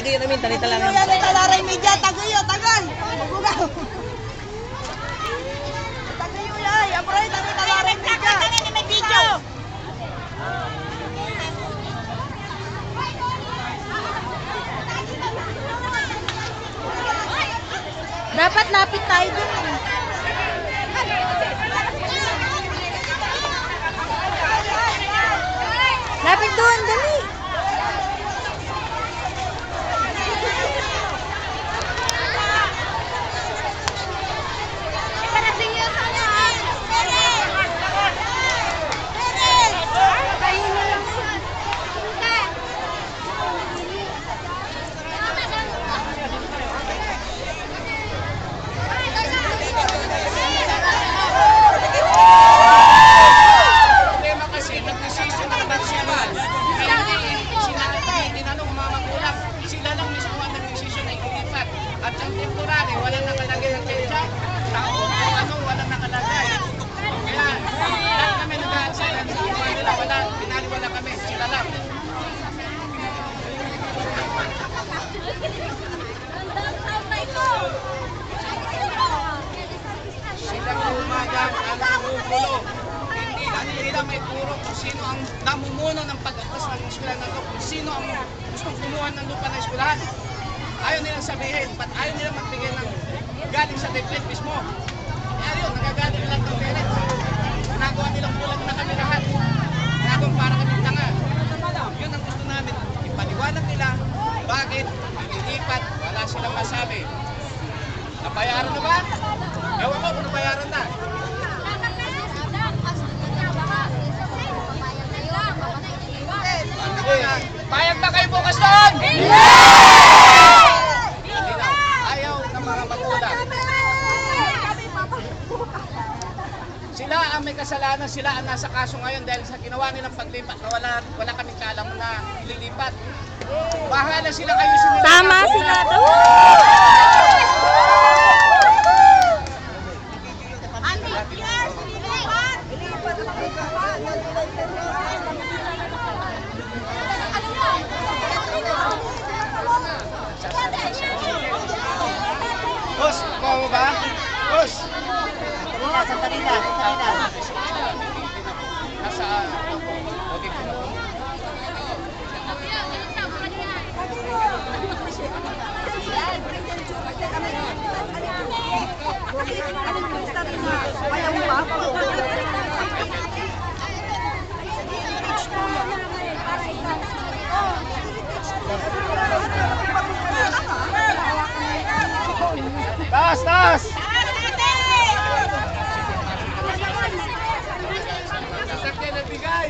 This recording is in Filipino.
tagay namin, tanita lang. Yan ay talaray media, tagay, tagay. Bugaw. Tagay ay, apray, tagay talaray media. May video. Dapat lapit tayo dun. Lapit dun, dali. At yung temporary, walang nakalagay ng ketchup. Tapos kung ano, walang nakalagay. Kaya, lahat kami nag-aaksaya. Pinaliwala kami. Sila lang. Silang umagang ang nagugulo. Hindi lang may turo kung sino ang namumuno ng pag-atas ng eskwelahan na ito. Kung sino ang gustong kumuha ng lupa ng eskwelahan. Ayaw nilang sabihin, ayaw nilang magbigay ng galing sa DepEd mismo. Kaya yun, nagagaling lang ng parents. Nagawa nilang bulag na kami lahat. Nagawa para kami tanga. Yun ang gusto namin. Ipaliwanag nila, bakit ililipat, wala silang masabi. Nabayaran na ba? Ewan ko kung nabayaran na. Payag ba kayo bukas doon? Sila ang may kasalanan, sila ang nasa kaso ngayon dahil sa ginawa nilang paglipat na wala kaming kaalam na ililipat. Bahala sila kayo sinila. Tama sila daw. Boss, kuha mo ba? Boss! Santalina. Nasa okay ko na po. Taas! Sasakyan na bigay!